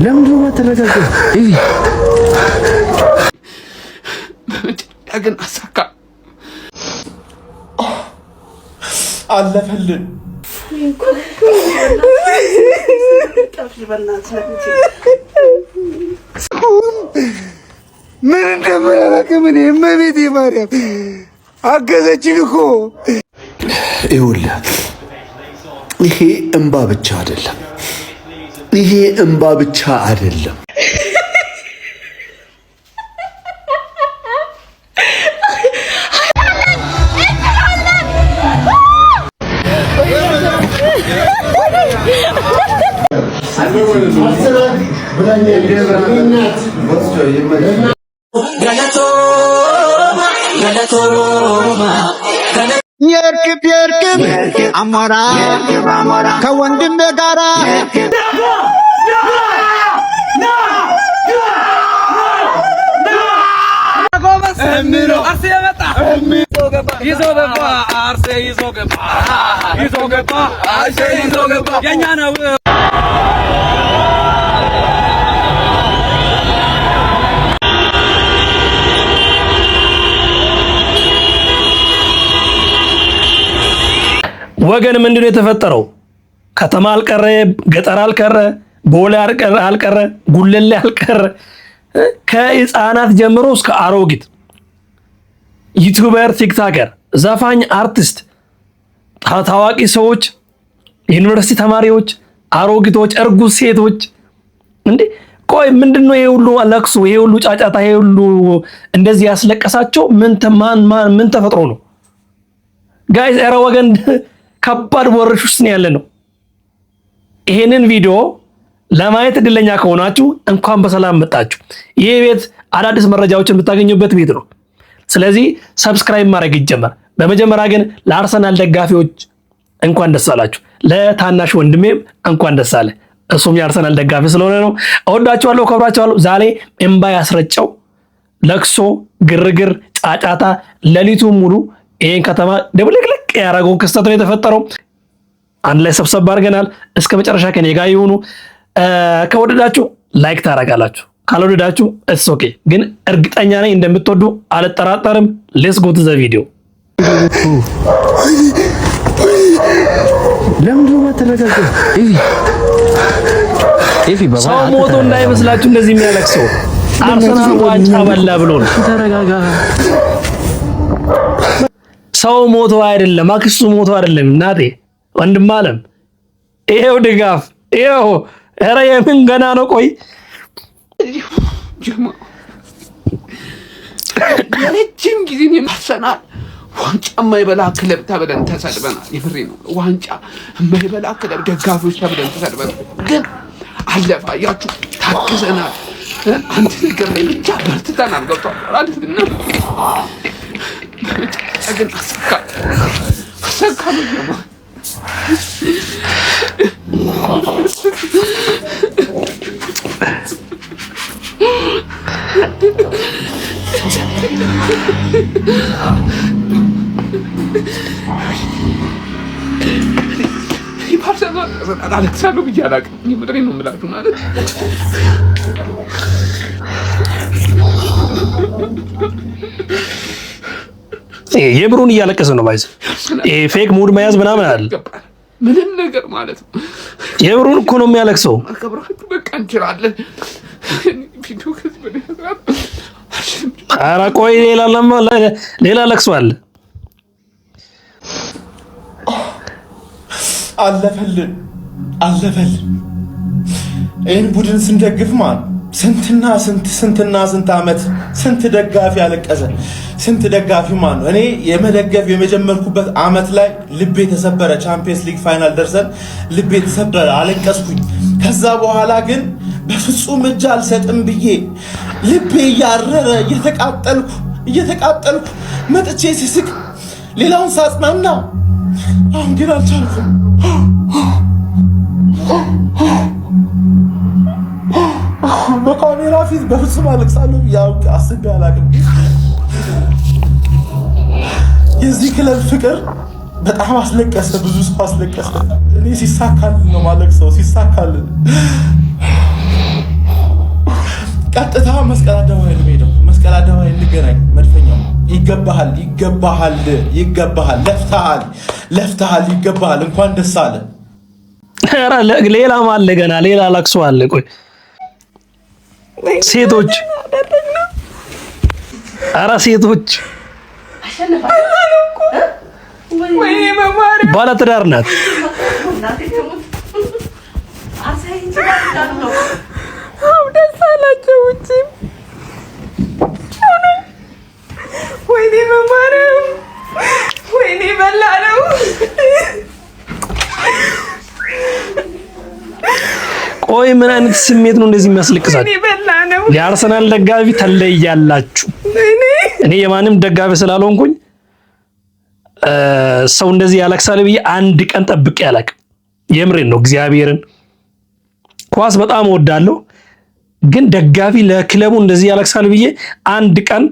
ለምን ነው ተረጋጋ እይ ግን አሳካ አለፈልን ምን እንደምናረግ ምን እመቤቴ ማርያም አገዘችኝ እኮ። ይኸውልህ ይሄ እንባ ብቻ አይደለም፣ ይሄ እንባ ብቻ አይደለም። የርክብ አሞራ ከወንድሜ ጋራ ወገን ምንድነው የተፈጠረው? ከተማ አልቀረ፣ ገጠር አልቀረ፣ ቦሌ አልቀረ፣ ጉለሌ አልቀረ፣ ከህፃናት ጀምሮ እስከ አሮጊት ዩቲዩበር፣ ቲክቶከር፣ ዘፋኝ፣ አርቲስት፣ ታዋቂ ሰዎች፣ ዩኒቨርሲቲ ተማሪዎች፣ አሮጊቶች፣ እርጉዝ ሴቶች እንዴ ቆይ ምንድነው ይሄ ሁሉ ለቅሶ፣ ይሄ ሁሉ ጫጫታ፣ ይሄ ሁሉ እንደዚህ ያስለቀሳቸው ምን ተፈጥሮ ነው? ጋይስ ኧረ ወገን ከባድ ወረርሽ ውስጥ ነው ያለነው። ይሄንን ቪዲዮ ለማየት እድለኛ ከሆናችሁ እንኳን በሰላም መጣችሁ። ይሄ ቤት አዳዲስ መረጃዎችን የምታገኙበት ቤት ነው። ስለዚህ ሰብስክራይብ ማድረግ ይጀመር። በመጀመሪያ ግን ለአርሰናል ደጋፊዎች እንኳን ደስ አላችሁ። ለታናሽ ወንድሜም እንኳን ደስ አለ። እሱም የአርሰናል ደጋፊ ስለሆነ ነው። እወዳችኋለሁ፣ ከብራችኋለሁ። ዛሬ እምባ ያስረጨው ለቅሶ፣ ግርግር፣ ጫጫታ ሌሊቱ ሙሉ ይሄን ከተማ ደብልቅልቅ ያደረገው ክስተት ነው የተፈጠረው። አንድ ላይ ሰብሰብ አድርገናል። እስከ መጨረሻ ከኔ ጋር ይሁኑ። ከወደዳችሁ ላይክ ታደርጋላችሁ፣ ካልወደዳችሁ እስ ኦኬ። ግን እርግጠኛ ነኝ እንደምትወዱ አልጠራጠርም። ሌትስ ጎ ቱ ዘ ቪዲዮ። ለምን ነው ተረጋጋ እይ ሰው ሞቶ እንዳይመስላችሁ እንደዚህ የሚያለቅሰው አርሰናል ዋንጫ በላ ብሎ ነው። ተረጋጋ። ሰው ሞቶ አይደለም፣ አክስቱ ሞቶ አይደለም። እናቴ ወንድም አለም ይሄው ድጋፍ ይሄው። ኧረ የምን ገና ነው? ቆይ የረጅም ጊዜ አርሰናል ዋንጫ የማይበላ ክለብ ተብለን ተሰድበናል። ይፍሬ ነው ዋንጫ የማይበላ ክለብ ደጋፊዎች ተብለን ተሰድበናል። ግን አለፈ። አያችሁ ታግዘናል። አንድ ነገር ላይ ብቻ በርትተናል። ገብቷል አይደል? ግን አሳካ ነው። አለቅሳለሁ ብዬ አላውቅም። ምድሬ ነው የምላችሁ ማለት የምሩን እያለቀሰ ነው ባይዘ ፌክ ሙድ መያዝ ምናምን አለ ምንም ነገር ማለት ነው። የምሩን እኮ ነው የሚያለቅሰው። አከብራችሁ በቃ እንችላለን። ኧረ ቆይ ሌላ ለቅሶ አለ። አለፈልን። ይህን ቡድን ስንደግፍ ማን ስንትና ስንት ዓመት ስንት ደጋፊ ያለቀሰ ስንት ደጋፊ ማን ነው። እኔ የመደገፍ የመጀመርኩበት ዓመት ላይ ልቤ ተሰበረ። ቻምፒየንስ ሊግ ፋይናል ደርሰን ልቤ ተሰበረ፣ አለቀስኩኝ። ከዛ በኋላ ግን በፍጹም እጅ አልሰጥም ብዬ ልቤ እያረረ እየተቃጠልኩ መጥቼ ሲስቅ ሌላውን ሳጽናና፣ አሁን ግን አልቻልኩም። በካሜራ ፊት በፍጹም አለቅሳለሁ ብዬ አስቤ አላቅም። የዚህ ክለብ ፍቅር በጣም አስለቀሰ፣ ብዙ ሰው አስለቀሰ። እኔ ሲሳካልን ነው ማለቅሰው፣ ሲሳካልን ይገባሃል ይገባሃል እንኳን ደስ አለ ኧረ ሌላም አለ ገና ሌላ ለቅሶ አለ ቆይ ሴቶች ኧረ ሴቶች ባለ ትዳር ናት ወይኔ በላለው ቆይ ምን አይነት ስሜት ነው እንደዚህ የሚያስለቅሳችሁ? የአርሰናል ደጋፊ ተለያላችሁ። እኔ የማንም ደጋፊ ስላልሆንኩኝ ሰው እንደዚህ ያለቅሳል ብዬ አንድ ቀን ጠብቄ አላውቅም። የምሬን ነው እግዚአብሔርን። ኳስ በጣም እወዳለሁ፣ ግን ደጋፊ ለክለቡ እንደዚህ ያለቅሳል ብዬ አንድ ቀን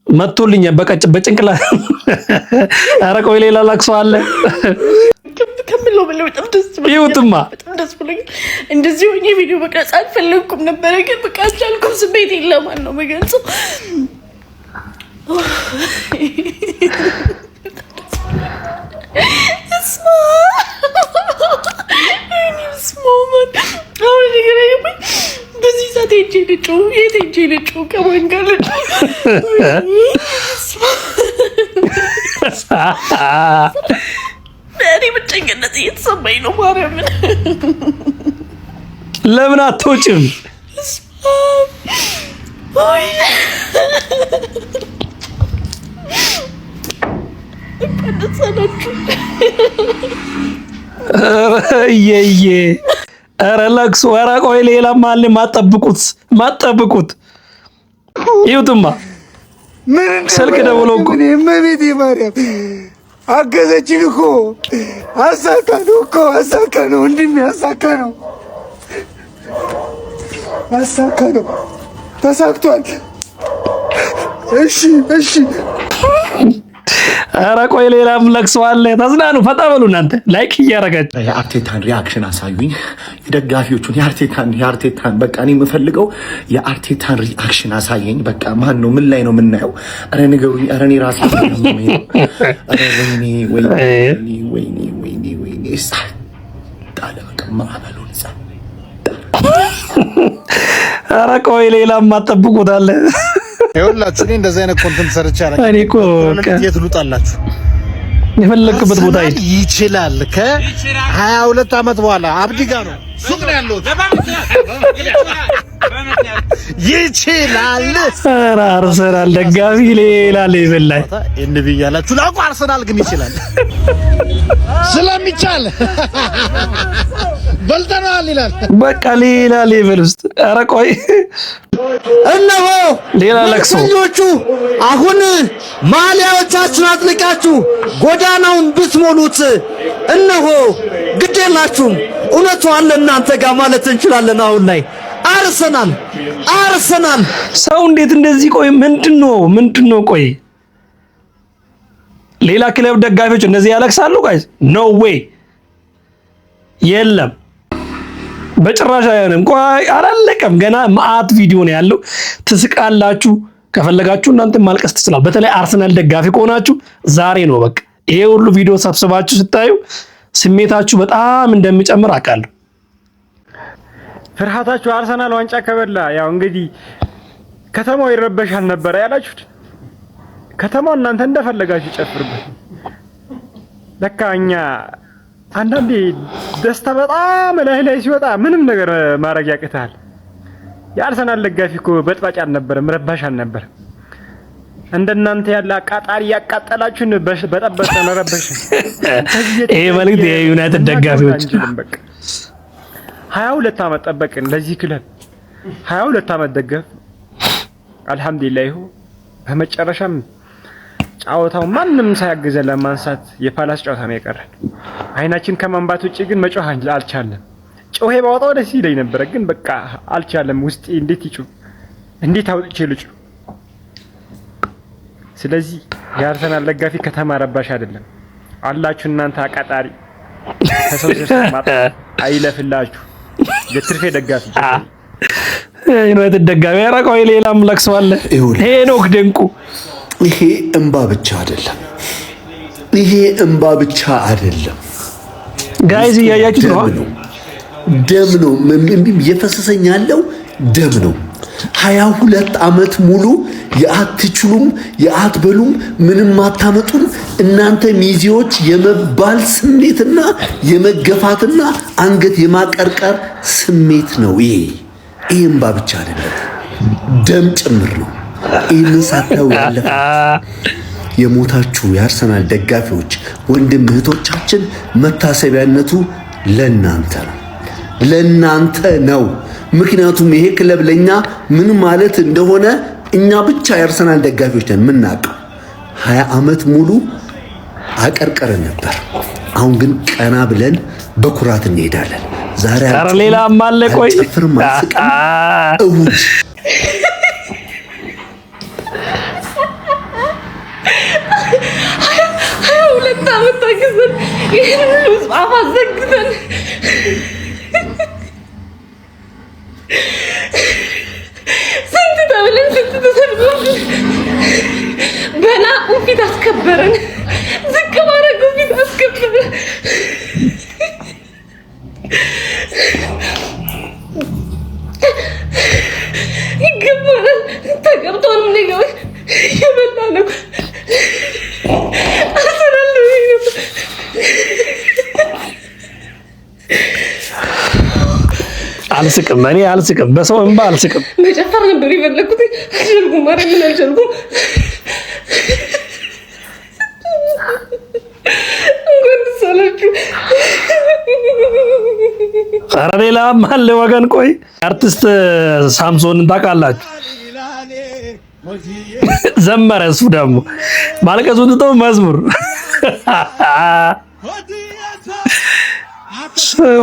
መጥቶልኝ በጭንቅላት ኧረ ቆይ ሌላ ለቅሶ አለ ከምለው በለው በጣም ደስ ብሎኝ እንደዚህ ሆኜ ቪዲዮ መቅረጽ አልፈለኩም ነበር፣ ግን በቃ አልቻልኩም። ስሜት የለማን ነው መገልጸው። በዚህ ሰዓት ሄጄ ልጩ ከማን ጋር ልጩ? እኔ ብቸኝነት እየተሰማኝ ነው። ማርያምን ለምን አትወጪም? ኧረ ለቅሶ ኧረ ቆይ ሌላም አለ ማጠብቁት ይውትማ ስልክ ደውሎ እኮ እመቤቴ ማርያም አገዘችን እኮ አሳካ ነው እንድሜ አሳካ ነው ተሳክቷል። እሺ ኧረ ቆይ ሌላም ለቅሶ አለ። ተዝናኑ፣ ፈታ በሉ እናንተ ላይክ እያደረጋችሁ። የአርቴታን ሪአክሽን አሳዩኝ የደጋፊዎቹን። የአርቴታን በቃ እኔ የምፈልገው የአርቴታን ሪአክሽን አሳየኝ። በቃ ማን ነው? ምን ላይ ነው የምናየው? ኧረ ንገሩኝ። ኧረ እኔ ራሴ ወይኔ ጣለ በቃ ማዕበሉን ኧረ ቆይ ሌላም ማጠብቁት አለ። ይኸውላችሁ እኔ እንደዚህ አይነት ኮንተንት ሰርቼ አላውቅም። እኔ እኮ የት ልውጣላችሁ? የፈለክበት ቦታ ይችላል። ከ22 ዓመት በኋላ አብዲ ጋር ነው ሱቅ ነው ያለው። ይችላል። ኧረ አርሰናል ደጋፊ ሌላ ሌቭል ላይ እንቢ ያላችሁ ላቁ። አርሰናል ግን ይችላል። ስለሚቻል በልተናል ይላል። በቃ ሌላ ሌቭል ውስጥ። ኧረ ቆይ እነሆ ሌላ ለቅሶ። አሁን ማሊያዎቻችሁን አጥልቃችሁ ጎዳናውን ብትሞሉት እነሆ ግድ የላችሁም። እውነቱ አለ እናንተ ጋር ማለት እንችላለን። አሁን ላይ አርሰናል ሰው እንዴት እንደዚህ ቆይ ምንድነው ቆይ ሌላ ክለብ ደጋፊዎች እንደዚህ ያለቅሳሉ? ጋይስ ኖ ዌይ የለም በጭራሽ አይሆንም። ቆይ አላለቀም ገና ማአት ቪዲዮ ነው ያለው። ትስቃላችሁ፣ ከፈለጋችሁ እናንተ ማልቀስ ትችላላችሁ። በተለይ አርሰናል ደጋፊ ከሆናችሁ ዛሬ ነው በቃ ይሄ ሁሉ ቪዲዮ ሰብስባችሁ ስታዩ ስሜታችሁ በጣም እንደሚጨምር አውቃለሁ። ፍርሃታችሁ አርሰናል ዋንጫ ከበላ ያው እንግዲህ ከተማው ይረበሻል ነበር ያላችሁት። ከተማው እናንተ እንደፈለጋችሁ ጨፍሩበት። ለካ እኛ አንዳንዴ ደስታ በጣም ላይ ሲወጣ ምንም ነገር ማድረግ ያቅታል። የአርሰናል ደጋፊ እኮ በጥባጭ አልነበረም፣ ረባሽ አልነበረም። እንደናንተ ያለ አቃጣሪ ያቃጠላችሁን በጠበጠ ነው ረበሽ። ይሄ ማለት የዩናይትድ ደጋፊዎች 22 ዓመት ጠበቅን ለዚህ ክለብ 22 ዓመት ደገፍ። አልহামዱሊላህ በመጨረሻም ጫወታው ማንም ሳያግዘን ለማንሳት የፓላስ ጫወታ ነው የቀረን። አይናችን ከማንባት ውጪ ግን መጮህ አልቻለም። ጮሄ ባወጣው ደስ ይለኝ ነበር፣ ግን በቃ አልቻለም። ውስጤ እንዴት አውጥቼ ልጩ? ስለዚህ የአርሰናል ደጋፊ ከተማ ረባሽ አይደለም አላችሁ እናንተ አቃጣሪ ከሰው ሲሰማት አይለፍላችሁ። የትርፌ ደጋፊ ዩናይትድ ደጋፊ ያራቀው ሌላም ለቅሶ አለ። ሄኖክ ድንቁ ይሄ እንባ ብቻ አይደለም። ይሄ እንባ ብቻ አይደለም ጋይዝ፣ እያያችሁ ነው። ደም ነው እየፈሰሰኝ ያለው ደም ነው። 22 ዓመት ሙሉ የአትችሉም የአትበሉም ምንም አታመጡም እናንተ ሚዜዎች የመባል ስሜትና የመገፋትና አንገት የማቀርቀር ስሜት ነው። ይሄ እንባ ብቻ አይደለም ደም ጭምር ነው። ይህንን ሳታው ያለፈ የሞታችሁ የአርሰናል ደጋፊዎች ወንድም እህቶቻችን መታሰቢያነቱ ለናንተ ነው። ምክንያቱም ይሄ ክለብ ለኛ ምን ማለት እንደሆነ እኛ ብቻ የአርሰናል ደጋፊዎች ነን የምናውቀው። 20 ዓመት ሙሉ አቀርቀረን ነበር። አሁን ግን ቀና ብለን በኩራት እንሄዳለን። ዛሬ ሌላ ማለ ቆይ ፍርማ እሁድ ፊት አስከበረን ዝቅ ማረጉ ፊት አስከበረን ይገባናል ተገብቶን ነው የበላ ነው አልስቅም እኔ አልስቅም በሰው እንባ አልስቅም መጨፈር ነበር የፈለኩት አልቻልኩም ማርያምን አልቻልኩም ኧረ ሌላም አለ ወገን ቆይ አርቲስት ሳምሶንን ታውቃላችሁ ዘመረ እሱ ደግሞ ማልቀሱን ትተው መዝሙር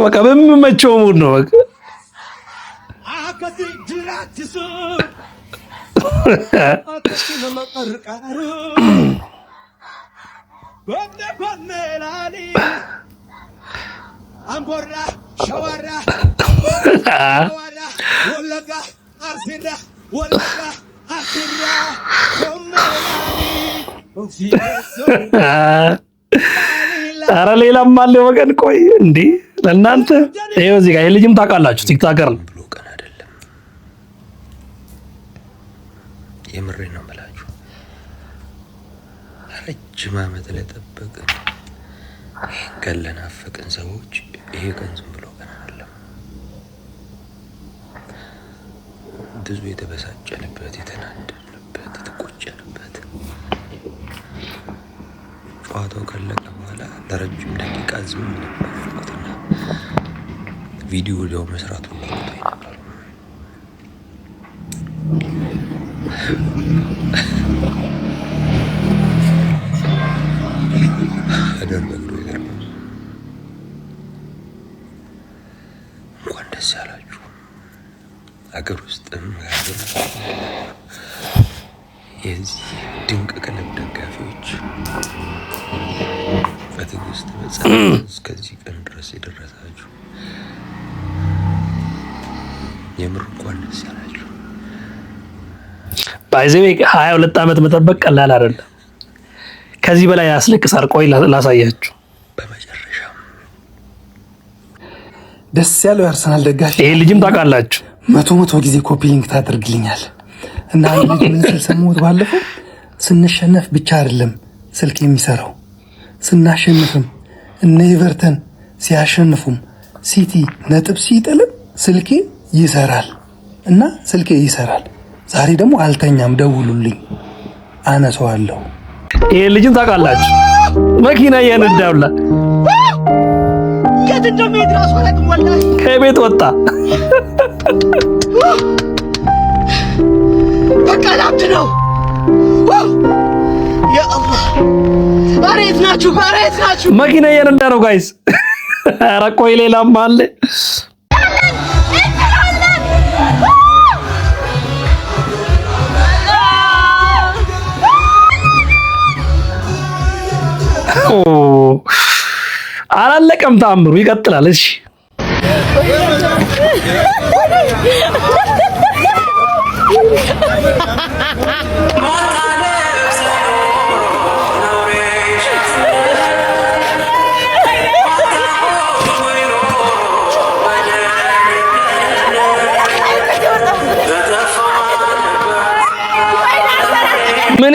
በቃ በሚመቸው ሙድ ነው በቃ ኧረ ሌላም አለ ወገን ቆይ እንዴ ለእናንተ ይኸው እዚህ ጋር የልጅም ታውቃላችሁ ቲክቶከር ነው ብሎ ቀን አይደለም የምሬን ነው የምላችሁ ረጅም ዓመት ለጠበቅን ቀን ለናፈቅን ሰዎች ይሄ ቀን ዝም ብሎ ቀን አይደለም ብዙ የተበሳጨንበት የተናደድንበት የተቆጨንበት ጨዋታው ካለቀ በኋላ ለረጅም ደቂቃ ዝም ነበርኩትና ቪዲዮ ሊያው መስራቱ ቆይቶኝ ነበር። አደረግኩ ይገርም። እንኳን ደስ ያላችሁ አገር ውስጥም ሀገር የዚህ ድንቅ ክለብ ደጋፊዎች በትዕግስት በጸሎት እስከዚህ ቀን ድረስ የደረሳችሁ የምር እንኳን ደስ ያላችሁ። ባይዘዌ 22 ዓመት መጠበቅ ቀላል አይደለም። ከዚህ በላይ ያስለቅሳል። ቆይ ላሳያችሁ። በመጨረሻ ደስ ያለው የአርሰናል ደጋፊ ይሄ ልጅም ታውቃላችሁ መቶ ጊዜ ኮፒ ሊንክ ታደርግልኛል እና ልጅ ምን ሰልሰሙት ባለፈው ስንሸነፍ ብቻ አይደለም ስልክ የሚሰራው ስናሸንፍም እነ ኤቨርተን ሲያሸንፉም ሲቲ ነጥብ ሲጥልም ስልኬ ይሰራል እና ስልኬ ይሰራል። ዛሬ ደግሞ አልተኛም፣ ደውሉልኝ አነሳዋለሁ። ይሄ ልጅም ታውቃላችሁ መኪና እየነዳውላ የት እንደሚሄድ ራሱ አላውቅም። ወላሂ ከቤት ወጣ። በቃ ላብድ ነው። ያ አላህ ኧረ የት ናችሁ? ኧረ የት ናችሁ? መኪና እየነዳ ነው ጋይስ። ኧረ ቆይ ሌላም አለ። አላለቀም ተአምሩ ይቀጥላል። እሺ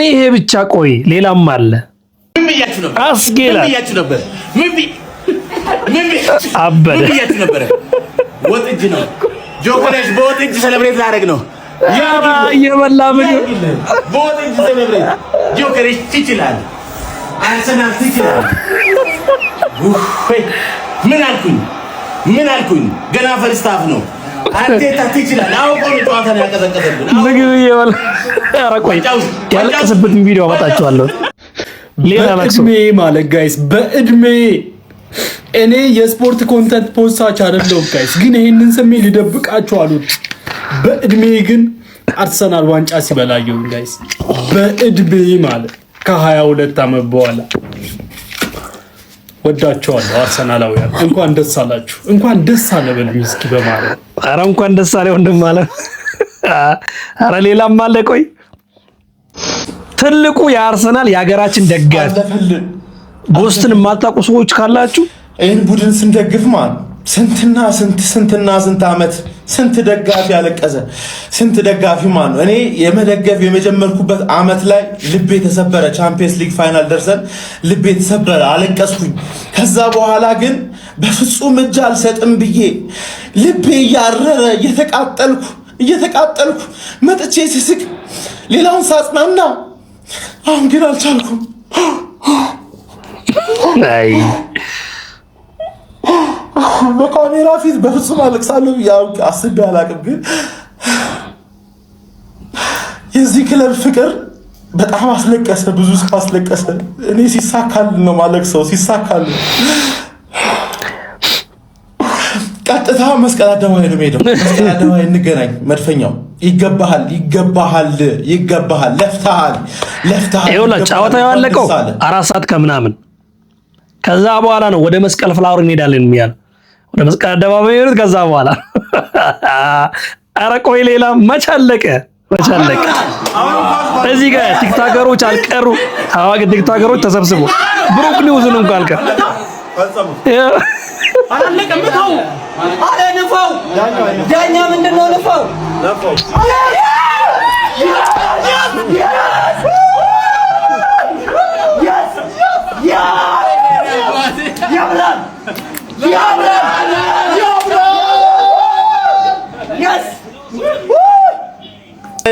እኔ ይሄ ብቻ ቆይ ሌላም አለ ምን ብያችሁ ነበር አስጌላ ምን ብያችሁ ነበር አበደ ምን ብያችሁ ነበር ወጥ እጅ ነው ጆከሬሽ በወጥ እጅ ሰለብሬት ላደርግ ነው ያባ የበላ ምግብ በወጥ እጅ ሰለብሬት ጆከሬሽ ትችላል አርሰናል ትችላል ምን አልኩኝ ገና ፈርስታፍ ነው አርቴታ ትችላል አውቆ ጨዋታ ነው ያቀዘቀዘብን ምግብ የበላ ኧረ ቆይ ያለቀሰበትን ቪዲዮ አመጣችኋለሁ ሌላ ለቅሶ ማለት ጋይስ በእድሜ እኔ የስፖርት ኮንተንት ፖስታች አይደለም ጋይስ ግን ይሄንን ስሜ ሊደብቃችሁ አሉት በእድሜ ግን አርሰናል ዋንጫ ሲበላየው ጋይስ በእድሜ ማለት ከ22 ዓመት በኋላ ወዳቸዋለሁ አርሰናላውያን እንኳን ደስ አላችሁ እንኳን ደስ አለ በልኝ እስኪ በማለት ኧረ እንኳን ደስ አለ ወንድም ማለት ኧረ ሌላም አለ ቆይ ትልቁ የአርሰናል የሀገራችን ደጋፊ ቦስትን የማታውቁ ሰዎች ካላችሁ ይህን ቡድን ስንደግፍ ማለት ስንትና ዓመት ስንት ደጋፊ ያለቀሰ ስንት ደጋፊ ማለት እኔ የመደገፍ የመጀመርኩበት ዓመት ላይ ልቤ ተሰበረ ቻምፒየንስ ሊግ ፋይናል ደርሰን ልቤ ተሰበረ አለቀስኩኝ ከዛ በኋላ ግን በፍጹም እጅ አልሰጥም ብዬ ልቤ ያረረ እየተቃጠልኩ መጥቼ ስስቅ ሌላውን ሳጽናና አሁን ግን አልቻልኩም አይ በካሜራ ፊት በፍጹም አለቅሳለሁ ያው አስቤ አላቅም ግን የዚህ ክለብ ፍቅር በጣም አስለቀሰ ብዙ ሰው አስለቀሰ እኔ ሲሳካል ነው ማለቅሰው ሲሳካል ቀጥታ መስቀል አደባባይ ነው የምሄደው መስቀል አደባባይ እንገናኝ መድፈኛው ይገባሃል ለፍተሃል ይኸውላ ጨዋታው ያለቀው 4 ሰዓት ከምናምን ከዛ በኋላ ነው ወደ መስቀል ፍላወር እንሄዳለን የሚያል ወደ መስቀል አደባባይ ነው ከዛ በኋላ ኧረ ቆይ ሌላ መቻለቀ እዚህ ጋር ቲክቶከሮች አልቀሩ ታዋቂ ቲክቶከሮች ተሰብስበው ብሩክ ኒውዝን እንኳን አልቀር አላለቀም ተው አለ ንፋው ዳኛ ምንድነው ንፋው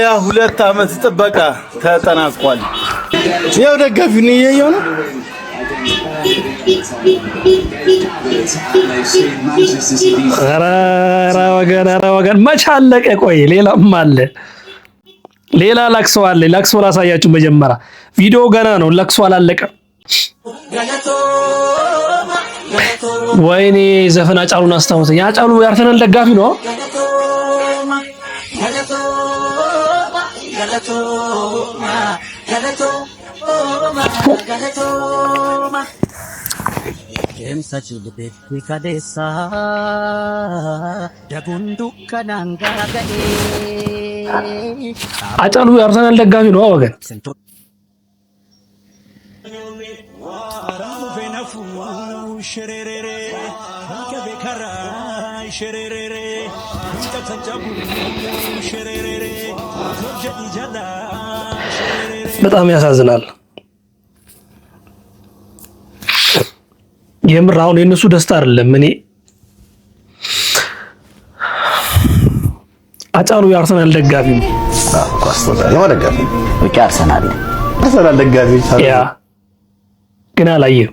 ያ 2 ዓመት ጥበቃ ተጠናቋል ያው ደጋፊው ነው እያየው ነው ኧረ ወገን መቻለቀ ቆይ ሌላም አለ ሌላ ለቅሶ አለ ለቅሶ ላሳያችሁ መጀመሪያ ቪዲዮ ገና ነው ለቅሶ አላለቀም ወይኔ ዘፈን አጫሉን አስታውሰኝ አጫሉ የአርሰናል ደጋፊ ነው አጫሉ የአርሰናል ደጋፊ ነው ወገን በጣም ያሳዝናል የምር አሁን የነሱ ደስታ አይደለም እኔ አጫሉ የአርሰናል ደጋፊ ነው ደጋፊ ወጪ አርሰናል ደጋፊ ያ ግን አላየም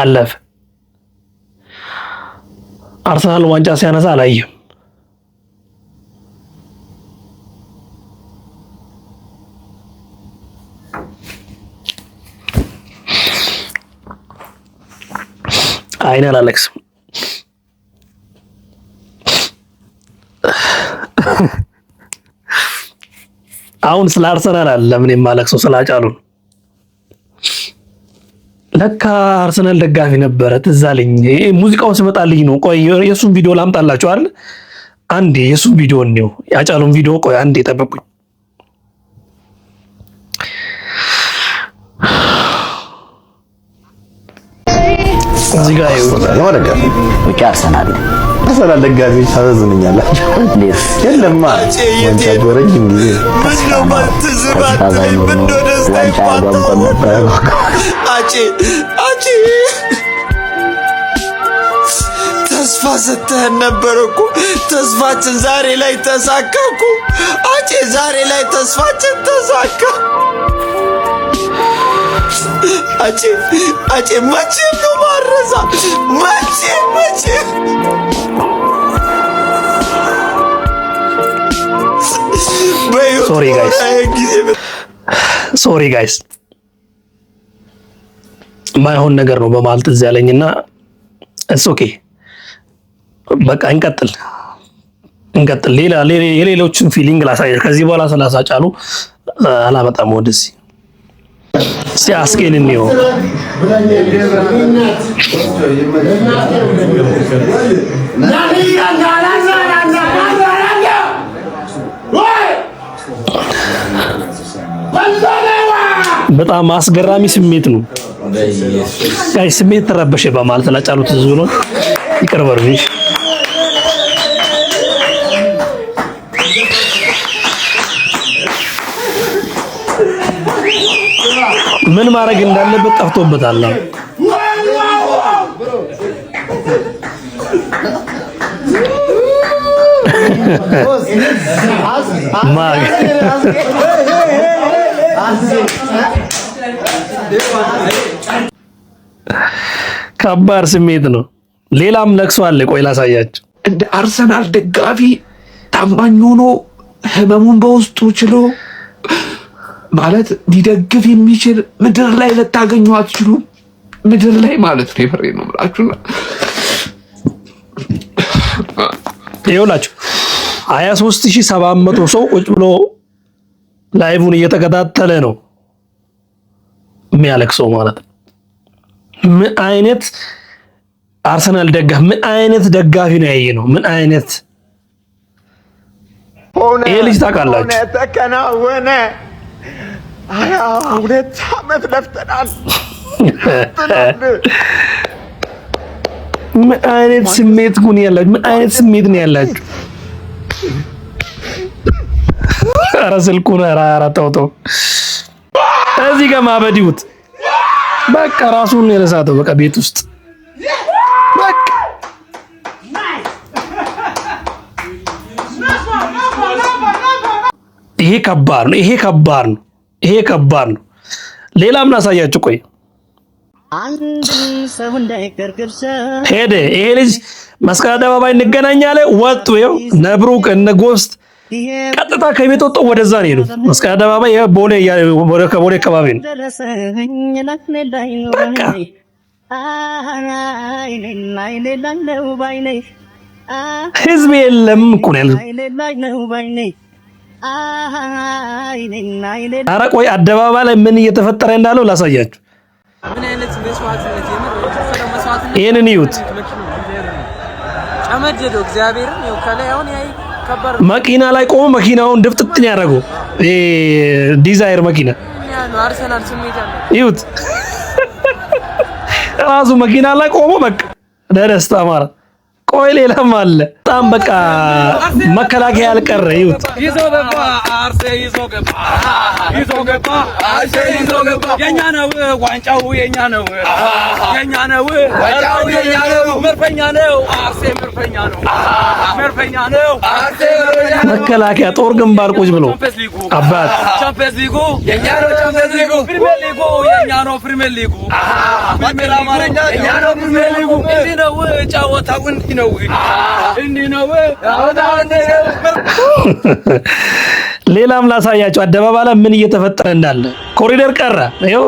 አለፈ አርሰናል ዋንጫ ሲያነሳ አላየም አይኔ አላለቅስም አሁን ስለ አርሰናል አለ ለምን የማለቅሰው ስላጫሉ ለካ አርሰናል ደጋፊ ነበረ ትዝ አለኝ ሙዚቃው ሲመጣልኝ ነው ቆይ የሱን ቪዲዮ ላምጣላችሁ አይደል አንዴ የሱን ቪዲዮ ነው ያጫሉን ቪዲዮ ቆይ አንዴ ጠብቁኝ እዚህ ጋር ደጋፊ ወጪ አርሰናል አርሰናል ደጋፊዎች ታዘዝኛላችሁ። የለማ ዋንጫ ጎረጅም ጊዜ ተስፋ ሰተህን ነበር እኮ ተስፋችን ዛሬ ላይ ተሳካ እኮ አጬ ዛሬ ላይ ተስፋችን ተሳካ አጬ መቼም ነው ማረሳ መቼም ሶሪ ጋይስ ማይሆን ነገር ነው በመሀል ትዝ ያለኝና እሱ ኦኬ በቃ እንቀጥል ሌላ የሌሎችን ፊሊንግ ላሳየህ ከዚህ በኋላ ስላሳጫሉ አላመጣም ወደዚህ ሲያስኬን ነው በጣም አስገራሚ ስሜት ነው ጋይ ስሜት ተረበሸ በማለት ስላጫሉት ህዝብ ነው ይቀርበርሽ ምን ማድረግ እንዳለበት ጠፍቶበታል ማግ ከባድ ስሜት ነው ሌላም ለቅሶ አለ ቆይ ላሳያችሁ እንደ አርሰናል ደጋፊ ታማኝ ሆኖ ህመሙን በውስጡ ችሎ ማለት ሊደግፍ የሚችል ምድር ላይ ልታገኙ አትችሉ ምድር ላይ ማለት ነው ይፈሬ ነው ብላችሁና ይኸውላችሁ 23700 ሰው ቁጭ ብሎ ላይቭን እየተከታተለ ነው የሚያለቅሰው ማለት ምን አይነት አርሰናል ደጋፊ ምን አይነት ደጋፊ ነው ያየነው ምን አይነት ይሄ ልጅ ታውቃላችሁ ተከናወነ 22 ዓመት ለፍተናል ምን አይነት ስሜት ጉን ያላችሁ ምን አይነት ስሜት ነው ያላችሁ ኧረ ስልኩን ኧረ ተው እዚህ ጋር ማበዲውት በቃ ራሱን የረሳተው በቃ ቤት ውስጥ በቃ ይሄ ከባድ ነው ሌላም ላሳያችሁ ቆይ ሄደ ይሄ ልጅ መስቀል አደባባይ እንገናኛለን ወጡ ይኸው ነብሩክ እነ ጎስት ቀጥታ ከቤት ወጣው ወደዛ ነው ሄዱ መስቀል አደባባይ ቦሌ ከቦሌ አካባቢ ነው በቃ ህዝብ የለም እኮ ነው ያለው ኧረ ቆይ አደባባይ ላይ ምን እየተፈጠረ እንዳለው ላሳያችሁ ምን አይነት መስዋዕትነት መስዋዕትነት ይሄንን ይዩት ጨመጀደው እግዚአብሔርን ይው ከላይ አሁን ያይ ከበር መኪና ላይ ቆሞ መኪናውን ድፍጥጥን ያደረገው ዲዛይር መኪና ነው አርሰናል ስሜት አለ ይዩት ራሱ መኪና ላይ ቆሞ በቃ ደረስታ ማለት ቆይ ሌላም አለ በጣም በቃ መከላከያ ያልቀረ ይዩት ይዞ ገባ አርሴ ይዞ ገባ አርሴ ይዞ ገባ የኛ ነው ዋንጫው የኛ ነው ዋንጫው የኛ ነው መርፈኛ ነው አርሴ መርፈኛ ነው አርሴ መከላከያ ጦር ግንባር ቁጭ ብሎ አባት ቻምፒየንስ ሊጉ የኛ ነው ቻምፒየንስ ሊጉ ፕሪሚየር ሊጉ የኛ ነው ፕሪሚየር ሊጉ ፕሪሚየር አማርኛ የኛ ነው ፕሪሚየር ሊጉ እንዲህ ነው ጫወታው እንዲህ ነው ሌላም ላሳያችሁ አደባባይ ላይ ምን እየተፈጠረ እንዳለ ኮሪደር ቀረ ይኸው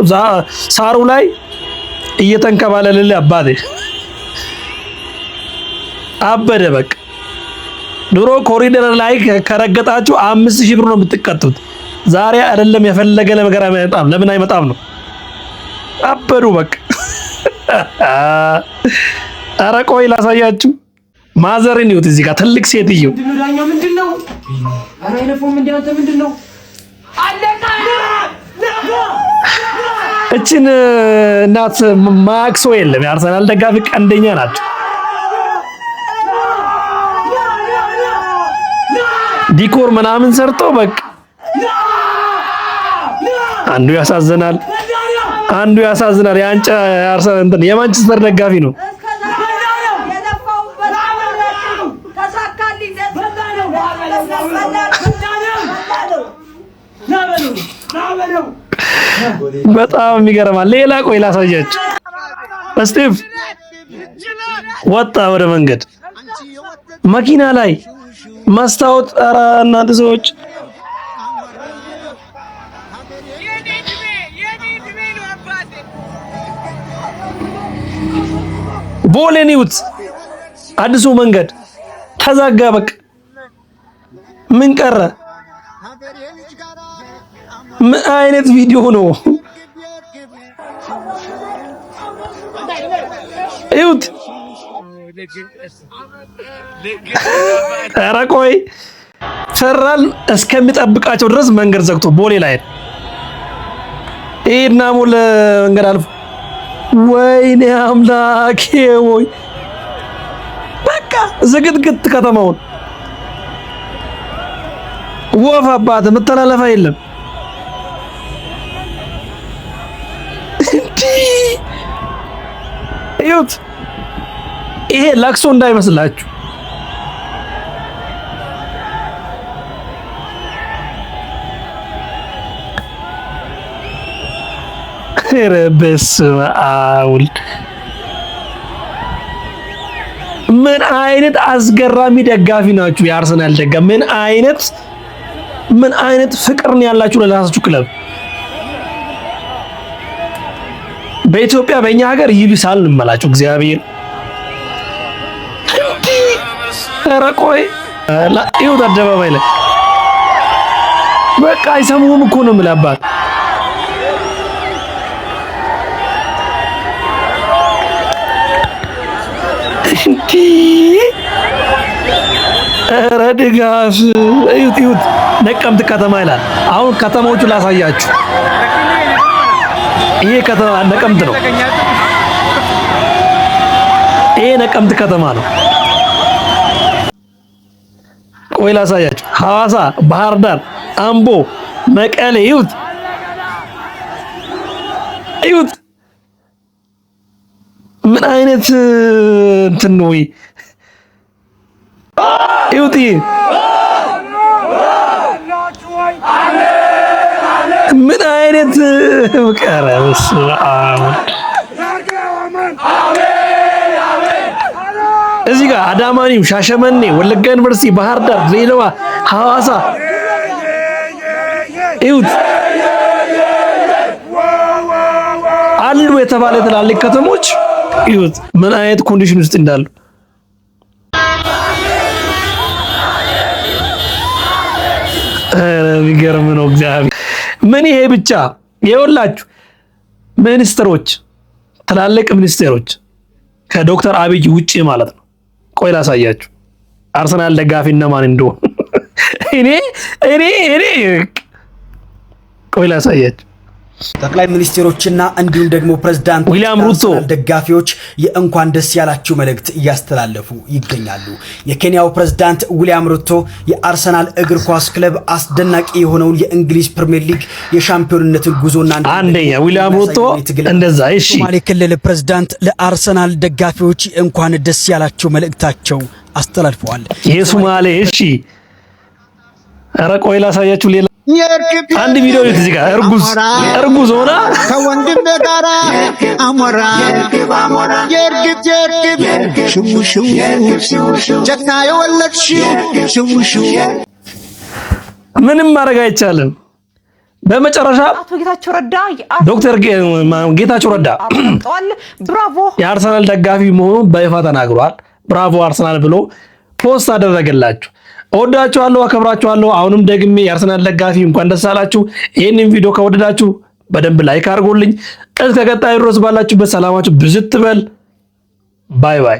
ሳሩ ላይ እየተንከባለለ አባቴ አበደ በቃ ድሮ ኮሪደር ላይ ከረገጣችሁ 5000 ብር ነው የምትቀጡት ዛሬ አይደለም የፈለገ ነገር አይመጣም ለምን አይመጣም ነው አበዱ በቃ ኧረ ቆይ ላሳያችሁ ማዘርን ይሁት እዚህ ጋር ትልቅ ሴትዮ ዳኛው ምንድነው ኧረ አይነፎም እንዴ አንተ ምንድነው አለቃ እቺን እናት ማክሶ የለም የአርሰናል ደጋፊ ቀንደኛ ናቸው ዲኮር ምናምን ሰርቶ በቃ አንዱ ያሳዝናል፣ አንዱ ያሳዝናል። የአርሰናል እንትን የማንቸስተር ደጋፊ ነው። በጣም ይገርማል። ሌላ ቆይ ላሳያችሁ። ስቲቭ ወጣ ወደ መንገድ መኪና ላይ መስታወት። ኧረ እናንተ ሰዎች ቦሌን ይውት አዲሱ መንገድ ተዘጋ። በቃ ምን ቀረ? ምን አይነት ቪዲዮ ነው? ይውት ኧረ ቆይ ፈራል እስከሚጠብቃቸው ድረስ መንገድ ዘግቶ ቦሌ ላይ ይሄና ሙሉ መንገድ አልፎ ወይኔ አምላኬ ወይ በቃ ዝግትግት ከተማውን ወፍ አባት መተላለፍ የለም። ይሁት ይሄ ለቅሶ እንዳይመስላችሁ። በስመ አብ ምን አይነት አስገራሚ ደጋፊ ናችሁ የአርሰናል ደጋፊ። ምን አይነት ፍቅር ነው ያላችሁ ለራሳችሁ ክለብ። በኢትዮጵያ በእኛ ሀገር ይብሳል እንመላችሁ እግዚአብሔር። ኧረ ቆይ ይሁት አደባባይ ላይ በቃ አይሰሙም እኮ ነው የምላባት። ኧረ ድጋፍ ይሁት ነቀምት ከተማ ይላል። አሁን ከተማዎቹ ላሳያችሁ። ይሄ ከተማ ነቀምት ነው። ይሄ ነቀምት ከተማ ነው። ቆይ ላሳያችሁ። ሐዋሳ፣ ባህር ዳር፣ አምቦ፣ መቀሌ ይሁት ምን አይነት እንትን ነው ይሁት ምን አይነት ቀረስ እዚህ ጋር አዳማኒም፣ ሻሸመኔ፣ ወለጋ ዩኒቨርሲቲ፣ ባህር ዳር፣ ድሬዳዋ፣ ሐዋሳ ይሁት አሉ የተባለ ትላልቅ ከተሞች ይሁት ምን አይነት ኮንዲሽን ውስጥ እንዳሉ። የሚገርም ነው እግዚአብሔር። ምን ይሄ ብቻ ይኸውላችሁ ሚኒስትሮች፣ ትላልቅ ሚኒስቴሮች ከዶክተር አብይ ውጪ ማለት ነው። ቆይ ላሳያችሁ አርሰናል ደጋፊ እነማን እንደሆነ። እኔ ቆይ ላሳያችሁ። ጠቅላይ ሚኒስትሮችና እንዲሁም ደግሞ ፕሬዝዳንት ዊሊያም ሩቶ ደጋፊዎች የእንኳን ደስ ያላችሁ መልእክት እያስተላለፉ ይገኛሉ። የኬንያው ፕሬዝዳንት ዊሊያም ሩቶ የአርሰናል እግር ኳስ ክለብ አስደናቂ የሆነውን የእንግሊዝ ፕሪሚየር ሊግ የሻምፒዮንነትን ጉዞና አንደኛ ዊሊያም ሩቶ እንደዛ እሺ። ሶማሌ ክልል ፕሬዝዳንት ለአርሰናል ደጋፊዎች የእንኳን ደስ ያላችሁ መልእክታቸው አስተላልፈዋል። የሶማሌ እሺ። ኧረ ቆይ ላሳያችሁ ሌላ አንድ ቪዲዮ እዚህ ጋር እርጉዝ ሆና ከወንድም ጋራ አሞራ የርግብ ሽው ጀግና የወለድሽው ሽው ምንም ማድረግ አይቻልም። በመጨረሻ ዶክተር ጌታቸው ረዳ የአርሰናል ደጋፊ መሆኑን በይፋ ተናግሯል። ብራቮ አርሰናል ብሎ ፖስት አደረገላችሁ። እወዳችኋለሁ፣ አከብራችኋለሁ። አሁንም ደግሜ የአርሰናል ደጋፊ እንኳን ደስ አላችሁ። ይህንን ቪዲዮ ከወደዳችሁ በደንብ ላይክ አድርጉልኝ። እስከ ቀጣይ ድረስ ባላችሁበት ሰላማችሁ ብዝት በል። ባይ ባይ።